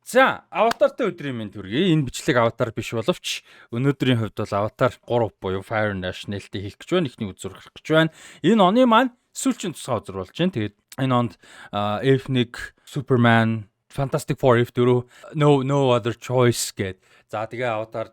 За, аватартай өдрийн мэнд хүргэе. Энэ бичлэг аватар биш боловч өнөөдрийн хувьд бол аватар 3 буюу Fire Nation нээлттэй хийх гэж байна. Эхний үзүр гарах гэж байна. Энэ оны маань сүүлчийн тусгай үзүр болж байна. Тэгээд энэ онд F1, Superman, Fantastic Four, F4, No Other Choice гэдэг. За тэгээ аватар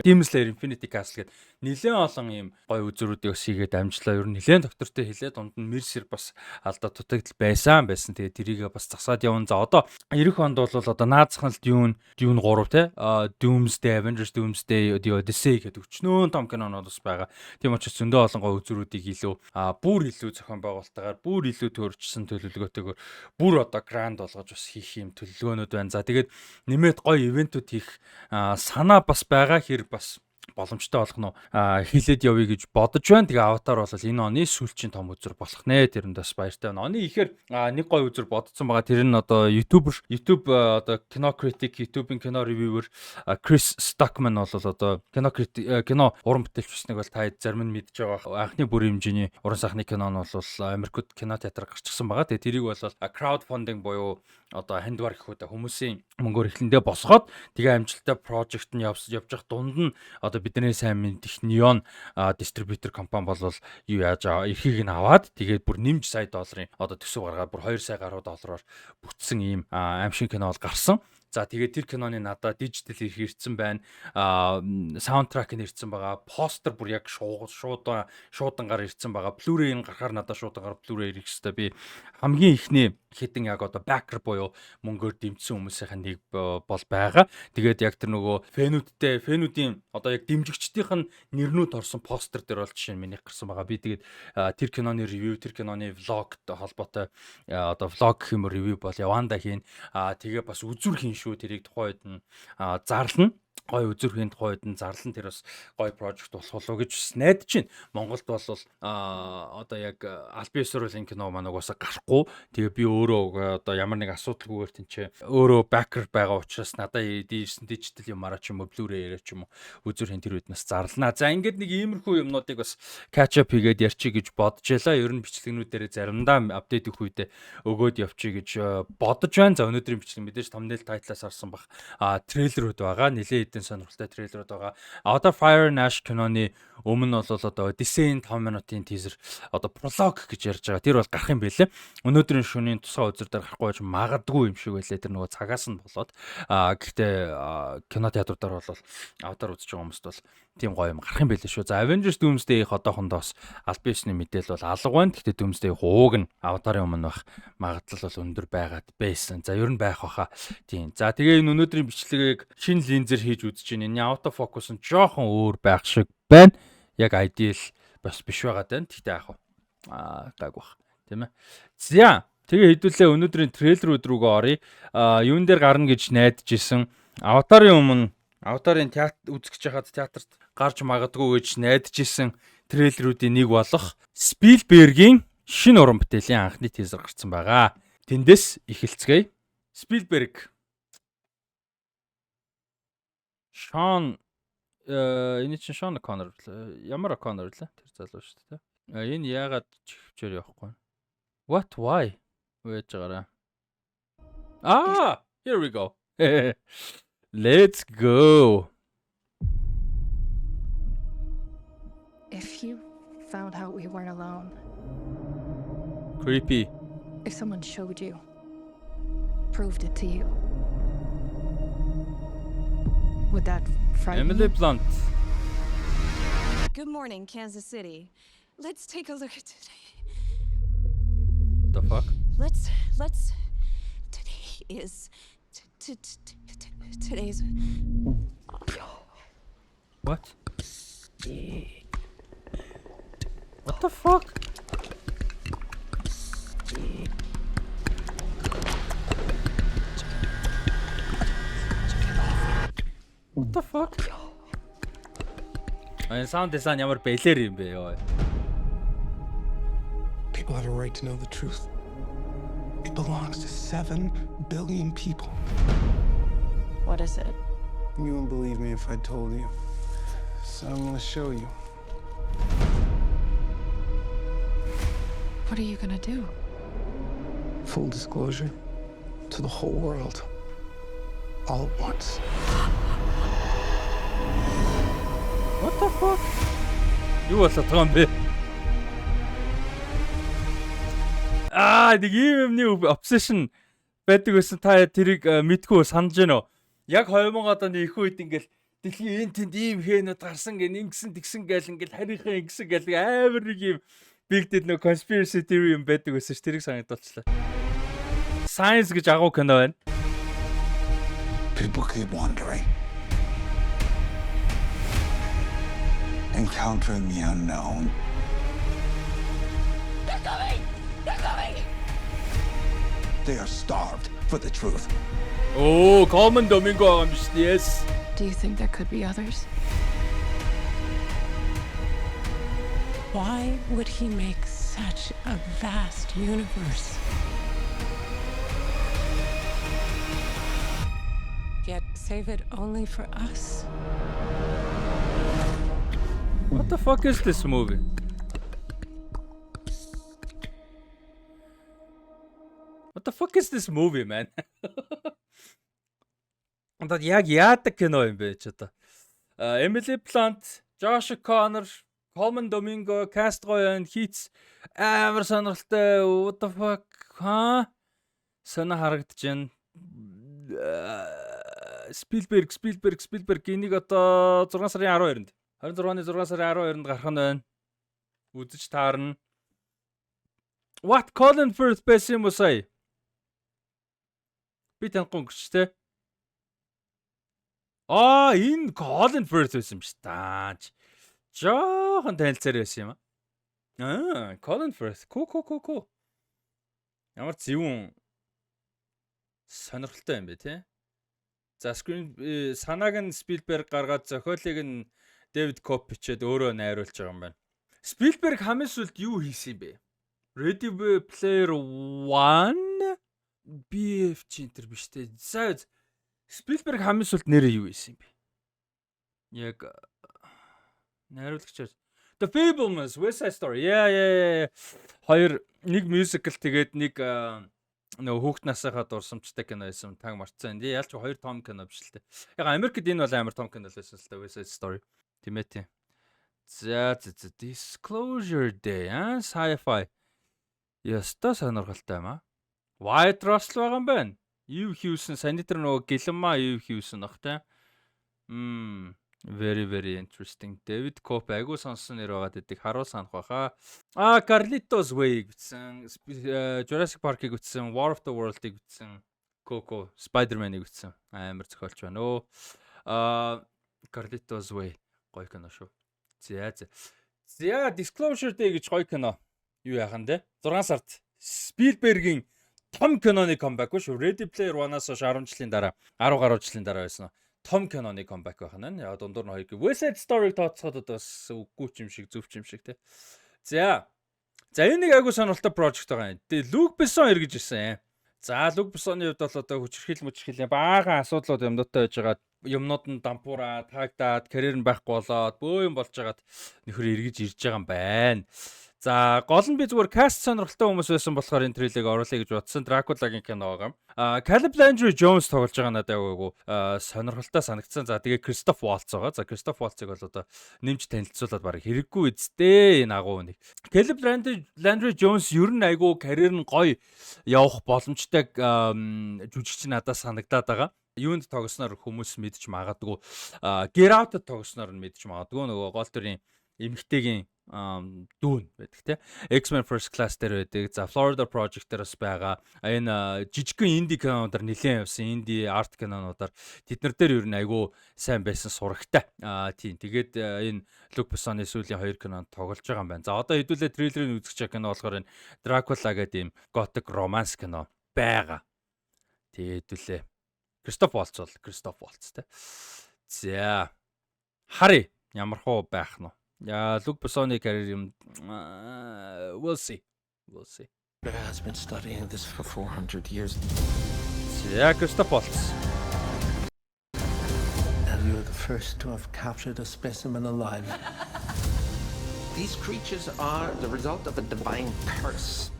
Demon Slayer Infinity Castle гэдэг нэлээд олон юм гоё үзүүрүүдийг бас хийгээд амжлаа. Ер нь нэлээд доктортой хэлээ. Дунд нь Mercer бас алдаа дутагдал байсан. Тэгээ тэрийгээ бас засаад явна. За одоо 90 онд бол одоо наазахнал Dune 3 те Doomsday, Avengers Doomsday, Odyssey гэдэг өчнөөн том кинонууд бас байгаа. Тийм учраас зөндөө олон гоё үзүүрүүдийг илүү бүр илүү зохион байгуулалтаагаар бүр илүү төрчсөн төлөвлөгөөтэйгээр бүр одоо grand болгож бас хийх юм төлөвлөгөөнүүд байна. За тэгээд нэмээд гоё ивентүүд хийх санаа бас байгаа хэр бас боломжтой болгоно хилээд явъя гэж бодож байна. Тэгээ аватар бол энэ оны сүүлчийн том үзүр болох нэ. Тэрэндээс баяртай байна. Оны ихээр нэг гоё үзүр бодсон байгаа. Тэр нь одоо YouTube одоо кино критик, YouTube-ийн кино ревьюер Крис Стокман бол одоо кино уран бүтээлч басныг бол та зарим нь мэдж байгаа. Анхны бүрийн хэмжээний уран сайхны кино нь бол Америкт кино театраар гарчихсан байгаа. Тэгээ тэрийг бол crowdfunding буюу одоо хандвар гэхүү хүмүүсийн мөнгөөр эхлэндээ босгоод тэгээ амжилттай project нь явж явах дунд нь одоо бидний сайн мэдих Neon дистрибьютор компани бол юу яаж эрхийг нь аваад тэгээд бүр нэмж сая долларын одоо төсөв гаргаад бүр 2 сая гаруй доллараар бүтсэн ийм аимшиг кино бол гарсан. За тэгээд тэр киноны надад дижитал ирсэн байна. Саундтрак нь ирсэн байгаа. Постэр бүр яг шуудангаар ирсэн байгаа. Blu-ray нь гарахаар надад шуудангаар Blu-ray ирэх хэвээр би хамгийн ихний хитэн яг одоо backer буюу мөнгөөр дэмжсэн хүмүүсийн нэг бол байгаа. Тэгээд яг тэр нөгөө фэнүүдийн одоо яг дэмжигчдийнх нь нэрнүүд орсон постэр дээр бол жишээ нь миний гарсан байгаа. Би тэгээд тэр киноны ревю, тэр киноны влогт холбоотой одоо влог гэх юм ревю бол яванда хийн. Тэгээ бас үзүр хийн шүү. Тэрийг тухайн үед нь зарлана. Гой үзүрхийн тухайд нь зарлан тэр бас гой project болох болов гэж найдаж байна. Монголд бол одоо яг аль биесрүүл энэ кино маань угаасаа гарахгүй. Тэгээ би өөрөө одоо ямар нэг асуудалгүйгээр тэнцээ өөрөө backer байгаа учраас надад дийсэн дижитал юмараа ч юм уу Blu-ray-ээр ч юм уу үзүрхийн тэр үед нас зарлана. За ингээд нэг иймэрхүү юмнуудыг бас catch up хийгээд ярьчих гэж бодож байлаа. Ер нь бичлэгнүүд дээр заримдаа апдейт өгөх үедээ өгөөд явчих гэж бодож байна. За өнөөдрийн бичлэг мэдээж thumbnail title-аас харсан бах трейлерүүд байгаа. Нилээ сонирхолтой трейлерүүд байгаа. Одоо Fire Nation киноны өмнө бол одоо Odyssey 5 минутын teaser одоо prologue гэж ярьж байгаа. Тэр бол гарах юм байлээ. Өнөөдрийн шөнийн тусгай үзэр дээр гарахгүй байж магадгүй юм шиг байлээ. Тэр нөгөө цагаас нь болоод гэхдээ кино театруудаар бол аватар үзэж байгаа хүмүүст бол тийм гоё юм гарах юм байлээ шүү. За Avengers Doomsday их одоохондоо бас аль биесний мэдээлэл бол алга байна. Гэхдээ Doomsday хууг нь аватарын өмнө байх магадлал бол өндөр байгаад байсан. За ер нь байх баха. Тийм. За тэгээ энэ өнөөдрийн бичлэгийг шинэ линзээр хийж үзэж байна. Энэ auto focus нь жоохон өөр байх шиг байна. Яг ideal бас биш байгаад байна. Гэхдээ яах вэ? Гайг бах. Тийм ээ. За тэгээ хэдүүлээ өнөөдрийн трейлерүүд рүүгээ оръё. Юун дээр гарна гэж найдаж исэн. Аватарын өмнө аватарын үзэж хахад театрт гарч магадгүй гэж найдаж исэн трейлерүүдийн нэг болох Spielberg-ийн шинэ уран бүтээлийн анхны тизер гарсан байгаа. Тэндээс эхэлцгээе. Spielberg энэ чинь Sean Connery ямар Connery лээ тэр залуу шүү дээ. Энэ яагаад хөвчээр явахгүй? What why? Вэж гараа. Here we go. Let's go. If you found out we weren't alone. Creepy. If someone showed you, proved it to you. Would that frighten Emily you? Blunt. Good morning, Kansas City. Let's take a look at today. The fuck? Let's today is today's What? What the fuck? What the fuck? Sound design ямар бэлэр юм бэ ёо. People have a right to know the truth. It belongs to 7 billion people. What is it? You wouldn't believe me if I told you. So I'm gonna show you. What are you gonna do? Full disclosure to the whole world. all at once. What the fuck? Юу болоод байгаа юм бэ? Нэг юмний obsession байдаг гэсэн та тэрийг мэдгүй санаж байна уу? Яг 2000-аад оны их үед ингээл дэлхийн энэ тэнд ийм хээнүүд гарсан гэн ингэсэн тэгсэн гээл ингээл харийнхаа ингэсэн гээл амар нэг юм big deal нөө conspiracy theory юм байдаг гэсэн ш тэрийг санагдуулчлаа. Science гэж агуу кино байна. People keep wondering. Encountering the unknown. They're coming! They're coming! They are starved for the truth. Oh, Common Domingo байгаа юм биш үү? Yes. Do you think there could be others? Why would he make such a vast universe? Yet save it only for us? What the fuck is this movie? What the fuck is this movie, man? Одоо яг яадаг кино юм бэ ч одоо. Emily Blunt, Josh O'Connor, Coleman Domingo, cast гоё and Heats амар сонирхолтой. What the fuck? Санаа харагдаж байна. Spielberg энийг одоо 6 сарын 12-нд 26-ны 6 сарын 12-нд гарах нь байна. Үзэж таарна. What Colin Firth байсан юм уу сая? Би танахгүй гэж тэ. Энэ Colin Firth байсан юм шүү дээ. Жохон танилцаар байсан юм аа. Colin Firth. Ку. Ямар зөвүүн сонирхолтой юм бэ те. За санааг нь Spielberg гаргаад зохиолыг нь David Koepp бичээд өөрөө найруулж байгаа юм байна. Spielberg хамгийн сүүлд юу хийсэн юм бэ? Ready Player One BFG энэ биш те. За Spielberg хамгийн сүүлд нэрээ юу хийсэн юм бэ? Яг найруулагч The Fabelmans, West Side Story. Yeah. Хоёр нэг musical тэгээд нэг нөгөө хүүхд насынхаа дурсамжтай кино байсан. Таг марцсан. Яаль ч хоёр том кино биш л те. Яг Америкт энэ бол амар том кино л байсан л та West Side Story. Тимэти. За Disclosure Day, sci-fi. Яста сонирхолтой юм аа. White Russell байгаа юм байна. Eve Hewson, санитар нөгөө гэлэнмаа Eve Hewson ах те. Very interesting. David Koepp айгуу сонсон нэр байгаа гэдэг харуул санах баха. Carlitos Way гэсэн, Jurassic Park-ыг үзсэн, War of the World-ыг үзсэн, Coco, Spider-Man-ыг үзсэн. Амар зохиолч байна. Carlitos Way гоё кино шүү. За Disclosure Day гэж гоё кино. Юу яахан те? 6 сард Spielberg-ийн том киноны comeback шүү. Ready Player One-аас хойш 10 жилийн дараа, 10 гаруй жилийн дараа байсан. Том киноны comeback байх нь. Яа дундуур нь хоёр West Side Story-г тооцоход одоо бас үгүй ч юм шиг, зөв ч юм шиг те. За энэ нэг айгуу сонирхолтой project байгаа юм. Тэгээ Luc Besson эргэж ирсэн. За Luc Besson-ы хувьд бол одоо хүчирхийлэл баахан асуудлууд юмнуудтай байж байгаа. Юмнууд нь дампуураад, таагдаад, карьер нь байхгүй болоод, бөө юм болж байгаад нөхөр эргэж ирж байгаа юм байна. За гол нь би зүгээр cast сонирхолтой хүмүүс байсан болохоор энэ трейлерыг оруулъя гэж бодсон. Dracula-гийн кино байгаа. Caleb Landry Jones тоглож байгаа надад айгуу сонирхолтой санагдсан. За тэгээ Christoph Waltz байгаа. За Christoph Waltz-ыг бол одоо нэмж танилцуулаад баг хэрэггүй үсттэй энэ агуу нэг. Caleb Landry Jones ер нь айгуу карьер нь гоё явах боломжтой жүжигч надад санагдаад байгаа. Юунд тогсноор хүмүүс мэдж магадгүй. Get Out-д тогсноор нь мэдж магадгүй. Нөгөө гол дүрийн эмэгтэйгийн дүүн байдаг те. X-Men First Class дээр байдаг. За Florida Project дээрс байгаа. Энэ жижигхэн инди кинонуудаар нэлээд явсан инди арт кинонуудаар тэднэр дээр ер нь айгүй сайн байсан сурагтай. Тийм. Тэгээд энэ Luc Besson-ы сүүлийн 2 кинонд тоглож байгаа юм байна. За одоо хэдүүлээ трейлерыг үзэж байгаа кино болохоор энэ Dracula гэдэг юм gothic romance кино байгаа. Тэгээд хэдүүлээ Christoph Waltz те. За харъя ямар хөө байх нь. Yeah, Luc Besson-ы career юм. We'll see. It has been studying this for 400 years. Yeah, Christoph Waltz. And you're the first to have captured a specimen alive. These creatures are the result of a divine curse.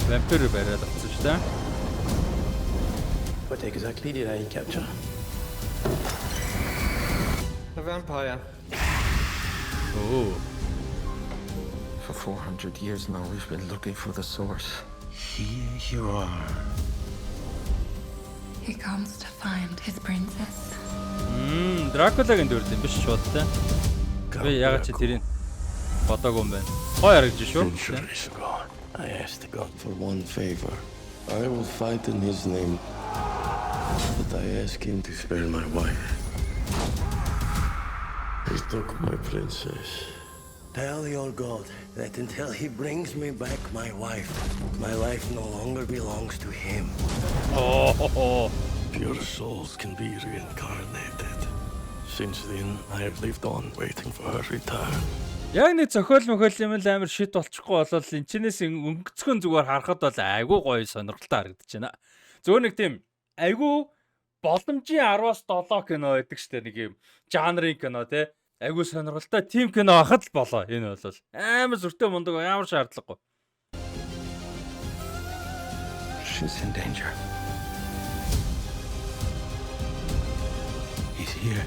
Vampire бариад авчихсан шүү дээ. What exactly did I capture? A vampire. Оо. For 400 years now, we've been looking for the source. Here you are. He comes to find his princess. Дракулагийн дүр юм биш шууд те. Би ягаад чи тэрийг бодоогүй юм бэ? Гой харагдаж шүү. Centuries ago, I asked God for one favor. I will fight in his name. But I ask him to spare my wife. He took my princess. Tell your God that until he brings me back my life no longer belongs to him. Оо. Pure souls can be reincarnated. Since then, I have lived on waiting for her return. Яг нэг зохиол юм л амар шит болчихгүй болол энчнээс өнгөцгөн зүгээр харахад бол айгүй гоё сонирхолтой харагдаж байна. Зөв нэг тийм айгүй боломжийн 10-аас 7 кино байдаг штэ нэг юм жанрын кино те. Айгүй сонирхолтой тим кино байхад л болоо. Энэ бол амар зүртэй мундаг ямар шаардлагагүй. She's in danger. He's here.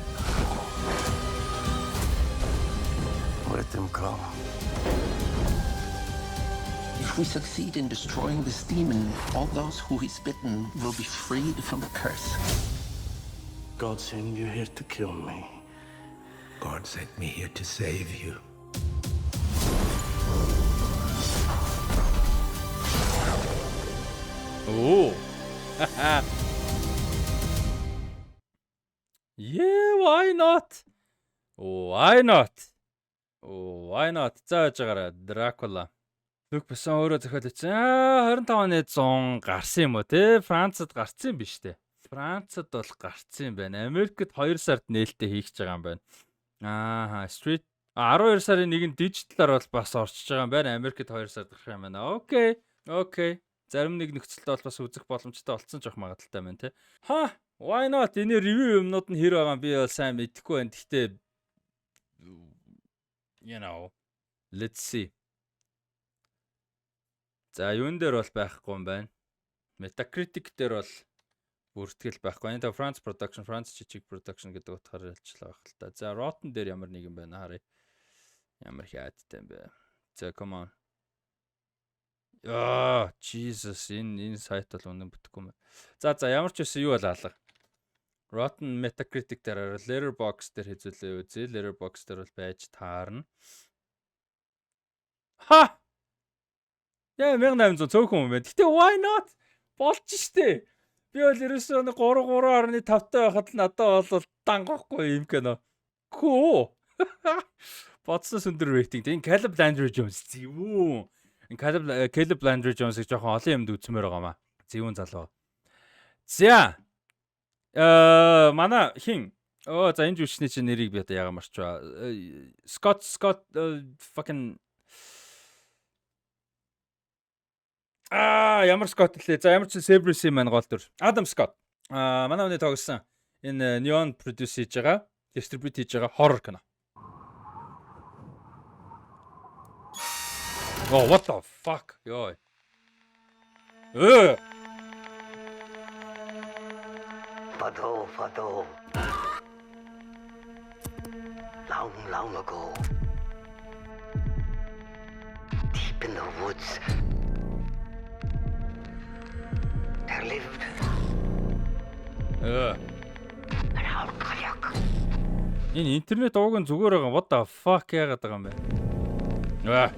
Let him come. If we succeed in destroying this demon, all those who he's bitten will be freed from the curse. God sent you here to kill me. God sent me here to save you. Оо. Yeah, why not? Why not? Why not? Зааж байгаарай Дракула. Люк Бессон өөрөө зохиол хийсэн. 25 оны 100 гарсан юм уу те? Францад гарсан юм биш те. Францад бол гарсан юм байна. Америкт 2 сард нээлттэй хийгч байгаа юм байна. Street 12 сарын 1-нд дижиталар бол бас орчиж байгаа юм байна. Америкт 2 сард гарах юм байна. Окей. Зарим нэг нөхцөлтэй бол бас үзэх боломжтой болсон ч явах магадaltaй байна те. Why not? Энэ ревю юмнууд нь хэр байгаа би бол сайн мэдэхгүй байна. Гэхдээ let's see. За юун дээр бол байхгүй юм байна. Metacritic дээр бол бүртгэл байхгүй. Энэ France Production, France жижиг production гэдэг утгаар ялчлаа байх л та. За Rotten дээр ямар нэг юм байна харъя. Ямар хяадтай юм бэ. За come on. Jesus энэ сайт бол үнэн бүтэхгүй юм. За ямар ч байсан юу бол алга. Rotten Metacritic дээр Letterboxd дээр хэзүүлээ үзье. Letterboxd дээр бол байж таарна. Яа 1800 цөөхөн юм байна. Гэтэ why not? Болж штэ. Би бол ерөөсөө 3.5 таа байхад л надад бол дангахгүй юм кино. Cool. Бодсоос өндөр рейтинг. Энэ Caleb Landry Jones зэвүүн. Энэ Caleb Landry Jones-ыг жоохон олон юмд үзмээр байгаа маа. Зэвүүн залуу. За. Манай хин. За энэ жүжигчний чинь нэрийг би одоо яага марчваа. Scott fucking ямар Scott лээ. За ямар ч Severus юм байна гол дүр. Adam Scott. Манай хүний тоглосон энэ Neon produce хийж байгаа, distribute хийж байгаа horror кино. Oh, what the fuck? Ёо. Fado. Long ago, deep in the woods, there lived an alcoholic. Энэ интернет ууг нь зүгээр байгаа. What the fuck яагаад байгаа юм бэ? Ямар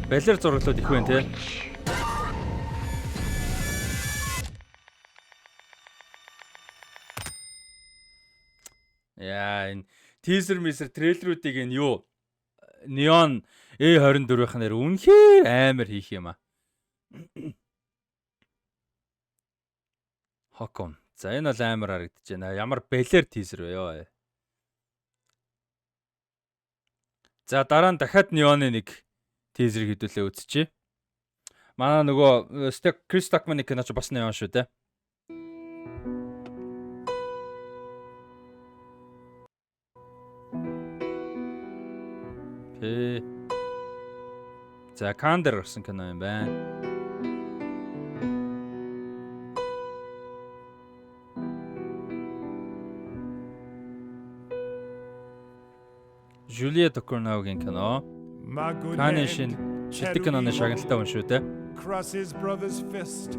балер зураглууд их байна те. Яа энэ teaser трейлеруудыг энэ юу Neon A24-ийн нэр үнэхээр амар хийх юм аа. Хокон. За энэ бол амар харагдаж байна. Ямар балер teaser вэ ёо. За дараа нь дахиад Neon-ы нэг teaser хэдүүлээ үзчихье. Манай нөгөө Chris Stuckman-ы кино ч бас Neon шүү те. За Кандер гарсан кино юм байна. Julia Ducournauгийн кино. Каны шин шилдэг киноны шагналтай хүн шүү те. Cross his brother's fist.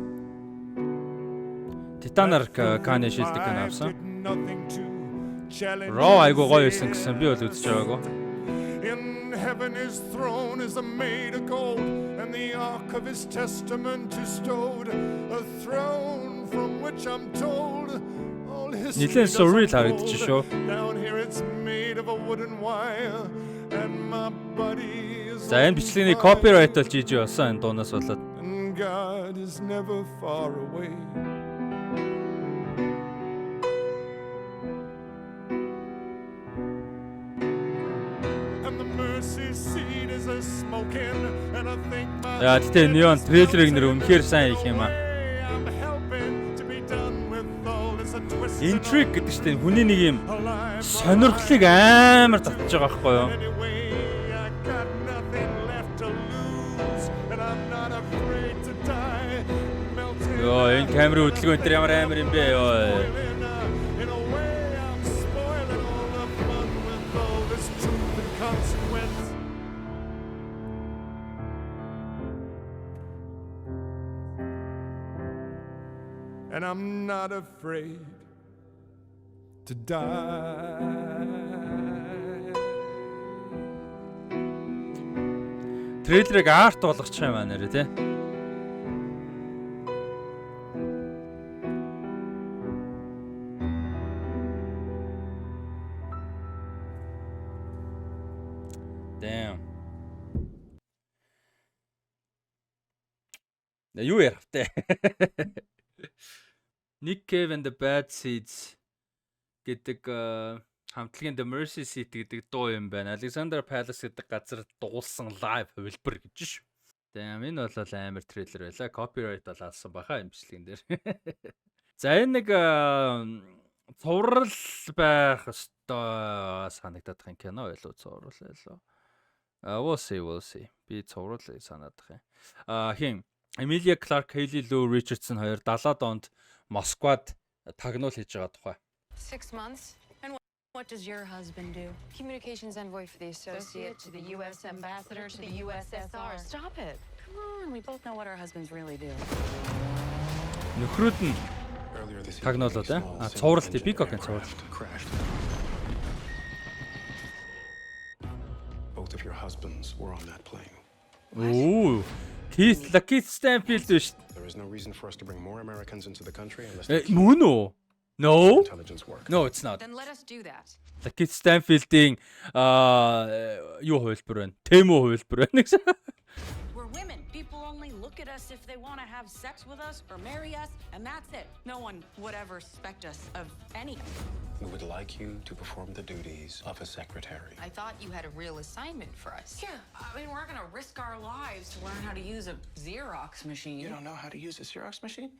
Титанаар Каны шилдэг кино авсан. Nothing to challenge. Raw айгуу гоё байсан гэсэн би бол үзэж байгаагүй. In heaven his throne is made of gold, and the ark of his testament is stowed. A throne from which I'm told all history Нилээн surreal doesn't харагдчих шүү. hold. Down here it's made of a wooden wire, and my buddy is За энэ бичлэгийн copyright болж иж болсон энэ дуунаас болоод. and God is never far away. And the mercy seat is a smoking, and I think my Яа тэгтээ Neon трейлерыг нэр үнэхээр сайн их юм аа. I'm helping to be done with all this twist. Intrigue гэдэг чинь хүний нэг юм сонирхлыг амар татж байгаа байхгүй юу? Anyway, I got nothing left to lose, and I'm not afraid to die. Melting Йоо энэ камерын хөдөлгөөн энэ ямар амар юм бэ ёо. in a way, I'm spoiling all the fun with all this truth and consequence. And I'm not afraid to die. Трейлерыг арт болгочих юм аа нэрэ тий. Damn. Юу ярах вэ? Nick Cave and the Bad Seeds гэдэг хамтлагийн The Mercy Seat гэдэг дуу юм байна. Alexander Palace гэдэг газар дуулсан лайв хувилбар гэж шүү. Damn энэ бол амар трейлер байла. Copyright бол алсан баха юм бичлэгэн дээр. За энэ нэг цуврал байх ёстой санагдаад байгаа кино байлуу цуврал байлуу. We'll see. Би цуврал санаад байгаа юм. Хин Emilia Clarke, Hayley Lou Richardson хоёр 70-аад онд Москвад тагнуул хийж байгаа тухай. 6 months. And what does your husband do? Communications envoy for the associate to the U.S. ambassador to the USSR. Stop it. Come on, we both know what our husbands really do. Нөхрүүд нь тагнуулаад цуврал тий Peacock-ын цуврал. Both of your husbands were on that plane. Ooh. Keith Stanfield биш. There is no reason for us to bring more Americans into the country unless Мөн үү? No. intelligence work. No, it's not. Then let us do that. Keith Stanfield-ийн юу хувилбар байна? Тему хувилбар байна гэсэн. We're women. People only look at us if they want to have sex with us or marry us, and that's it. No one would ever expect us of anything. We would like you to perform the duties of a secretary. I thought you had a real assignment for us. Yeah, I mean, we're going to risk our lives to learn how to use a Xerox machine. You don't know how to use a Xerox machine?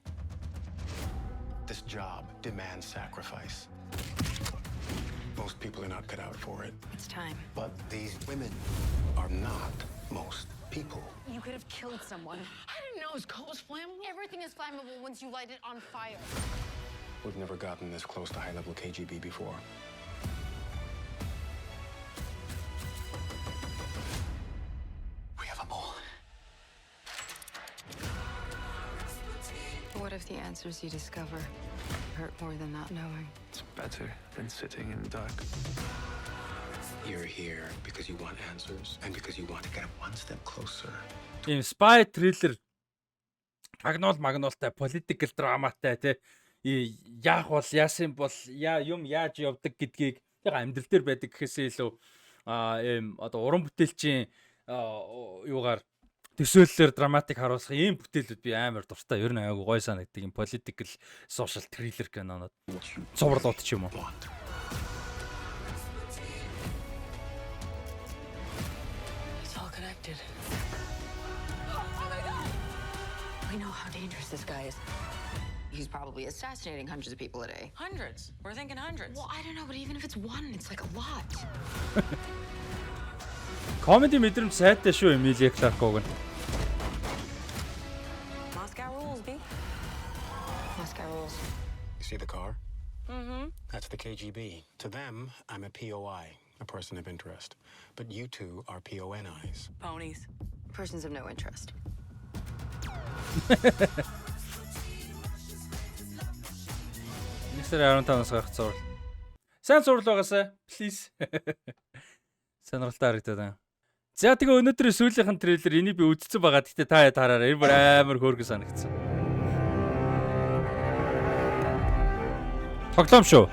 This job demands sacrifice. Most people are not cut out for it. It's time. But these women are not most people. You could have killed someone. I didn't know his coat was flammable. Everything is flammable once you light it on fire. We've never gotten this close to high-level KGB before. We have a mole. What if the answers you discover hurt more than not knowing? It's better than sitting in the dark. You're here because you want answers and because you want to get one step closer. Ийм spy thriller магнуултай political dramатай тий яах бол яасан бол юм яаж явдаг гэдгийг яг амьдрал дээр байдаг гэхээсээ илүү ийм одоо уран бүтээлчийн юугаар төсөөллөөр драматик харуулах ийм бүтээлүүд би амар дуртай. Ер нь аягүй гоё санагддаг юм political social thriller кинонод. Цувралууд ч юм уу. It's all connected. We know how dangerous this guy is. He's probably assassinating hundreds of people a day. Hundreds. We're thinking hundreds. Well, I don't know, but even if it's one, it's like a lot. Comedy мэдрэмж сайтай шүү Emilia Clarke-ог нь. Moscow rules, B. Moscow rules. You see the car? Mm-hmm. That's the KGB. To them, I'm a POI. a person of interest. But you two are PONIs. Ponies. Persons of no interest. Нэгсээр 15-аас гарах зурвал. Сайн зурвал байгаасай. Please. Сонирхолтой харагдаад байна. За тэгээ өнөөдрийн сүүлийнхэн трейлер энийг би үзсэн байгаа. Гэтэ та тараараа энэ бүр амар хөөргөн санагдсан. Тоглоом шүү.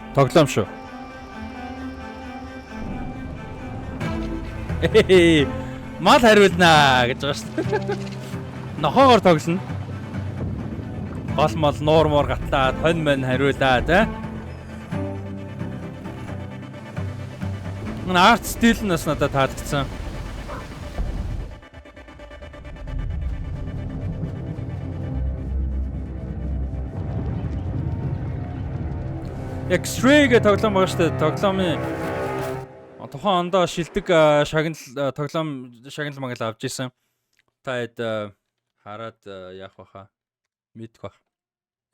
Мал хариулнаа гэж байгаа шүү дээ. Нохоогоор тоглоно. Гол мал нуурмор гатлаад, хонь мань хариулаа тий. Мөн арт стил нь бас надад таалагдсан. X-ray гэх тоглоом байгаа шүү дээ. Тоглоомын тухайн ондоо шилдэг тоглоом шагнал мангал авч исэн. Та хараад яах баха мэдэх бах.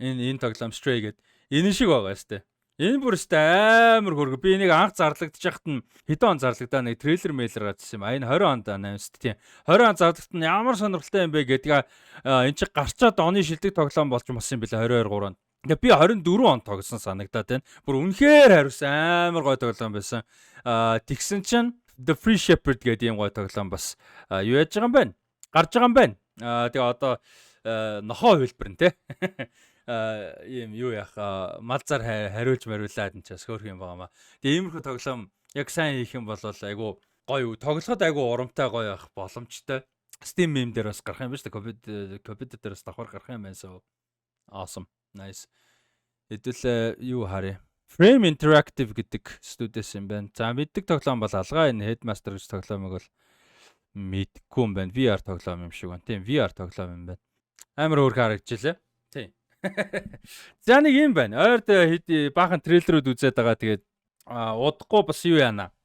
Энэ тоглоом Stray гэдэг. Энэ шиг байгаа шүү дээ. Энэ бүр өстэй амар хөргө. Би энийг анх зарлагдчих хат нь хэдэн он зарлагдаа нэг трейлер мэйлэр гарсан юм. Энэ 20 онд байна шүү дээ. 20 он зарлагдсан нь ямар сонирхолтой юм бэ гэдгээ энэ чи гарчаад оны шилдэг тоглоом болж мас юм бэлээ 22 онд. Тэгээ би 24 онд тогсон санагдаад байна. Бүр үнэхээр хариусан амар гоё тоглоом байсан. Тэгсэн чинь The Free Shepherd гэдэг юм гоё тоглоом бас юу яаж байгаа юм бэ? Гарч байгаа юм байна. Тэгээ одоо нохоо хөлбөр нь те. Ийм юу яах малзар хариулж мариулаад энэ ч бас хөөх юм байгаамаа. Тэгээ иймэрхүү тоглоом яг сайн хийх юм бол айгу гоё тоглоход айгу урамтай гоё байх боломжтой. Steam meme дээр бас гарах юм байна шүү дээ. Computer дээр бас давхар гарах юм байна. Awesome. Nice. Хэдүүл юу харъя. Frame Interactive гэдэг студиэс юм байна. За мэддэг тоглоом бол алгаа энэ Headmaster гэж тоглоомыг бол мэдгүй юм байна. VR тоглоом юм шиг байна. Тийм VR тоглоом юм байна. Амар өөр харагдчихлээ. Тийм. За нэг юм байна. Ойрд баахан трейлерүүд үзээд байгаа. Тэгээд удахгүй бас юу яана.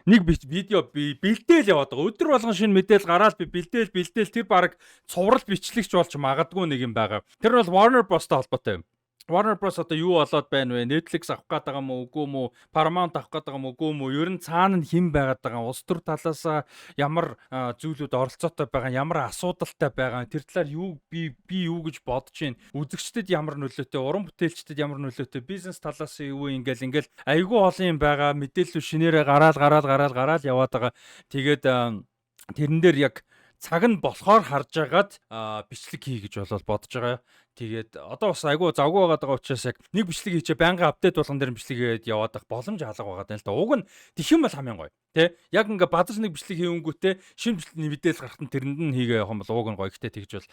Нэг видео бэлдээл яваад байгаа. Өдөр болгон шинэ мэдээлэл гараад би бэлдээл тэр баг цуврал бичлэгч болж магадгүй нэг юм байгаа. Тэр бол Warner Bros-тай холбоотой юм. Warner Bros одоо юу болоод байна вэ? Netflix авах гээд байгаа мó үгүй мó? Paramount авах гээд байгаа мó үгүй мó? Ер нь цаана нь хэн байгаад байгаа? Улс төр талаас ямар зүйлүүд оролцоотой байгаа? Ямар асуудалтай байгаа? Тэр талаар юу би юу гэж бодож байна? Үзэгчдэд ямар нөлөөтэй? Уран бүтээлчдэд ямар нөлөөтэй? Бизнес талаас юу ингээл айгүй олон юм байгаа. Мэдээлэл шинээрээ гараал яваад байгаа. Тэгээд тэрэн дээр яг цаг нь болохоор харж агаад бичлэг хий гэж бодож байгаа. Тэгээд одоо бас айгүй завгүй байгаа учраас яг нэг бичлэг хийчээ байнгын апдейт болгон дээр бичлэгээд яваад боломж алга байгаа даа л да. Уг нь тэгэх юм бол хамгийн гоё. Тэ яг ингээ бадаж нэг бичлэг хийнгүүтээ шинэ мэдээлэл гарахт нь тэрэнд нь хийгээ явах юм бол уг нь гоё. Гэхдээ тэгж бол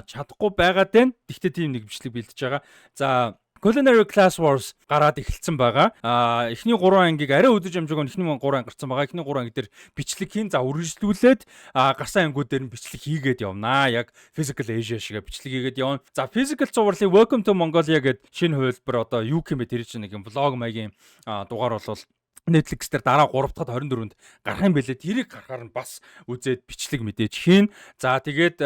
чадахгүй байгаад байна. Тэгтээ тийм нэг бичлэг бэлдэж байгаа. За Culinary Class Wars гараад эхэлсэн байгаа. Эхний 3 ангийг арай өдөж амжаагүй эхний 3 анги гарсан байгаа. Эхний 3 анги дээр бичлэг хийн за үргэлжлүүлээд гарсан ангиуд дээр нь бичлэг хийгээд явнаа. Яг Physical Asia шиг бичлэг хийгээд явна. За Physical цувралын Welcome to Mongolia гэдэг шинэ хувилбар одоо юу юм бэ тэр чинь нэг юм влог маягийн дугаар болвол Netflix дээр дараа 3 дахь 24-нд гарах юм бэлээ. Тэрийг гарахаар нь бас үзээд бичлэг мэдээж хийн. За тэгээд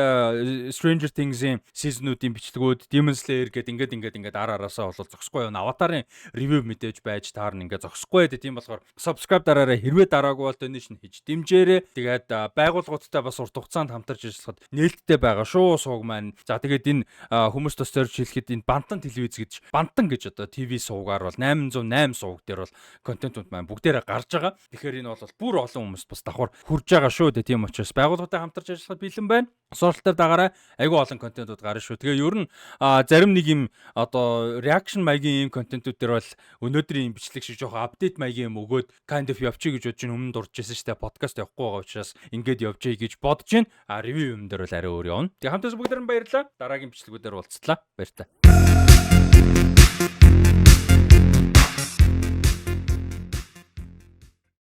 Stranger Things-ийн season-уудын бичлэгүүд Demon Slayer гэдэг ингээд араасаа бол зогсохгүй байна. Avatar-ын review мэдээж байж таарна ингээд зогсохгүй байдаг. Тийм болохоор subscribe дараараа хэрвээ дараагүй бол donation хийж дэмжээрэй. Тэгээд байгууллагуудтай бас урт хугацаанд хамтарч ажиллахад нээлттэй байгаа шүү сууг маань. За тэгээд энэ хүмүүс тус зорж хэлэхэд энэ Бантан телевиз гэж одоо TV суугаар бол 808 сууг дээр бол контентууд маань бүгдээрээ гарч байгаа. Тэгэхээр энэ бол бүр олон хүмүүст бас давхар хүрж байгаа шүү дээ. Тийм учраас байгууллагатай хамтарч ажиллахад бэлэн байна. Сошиал дээр дагаараа айгүй олон контентууд гарна шүү. Тэгээ ер нь зарим нэг юм одоо reaction маягийн юм контентууд дээр бол өнөөдрийн бичлэг шиг жоох апдейт маягийн юм өгөөд kind of явчих гэж бодож өмнө дурж байсан шүү дээ. Подкаст явахгүй байгаа учраас ингээд явжээ гэж бодож байна. Ревю юм дээр бол арай өөр явна. Тэгээ хамтаас бүгдээр нь баярлалаа. Дараагийн бичлэгүүдээр уулзтлаа. Баярлалаа.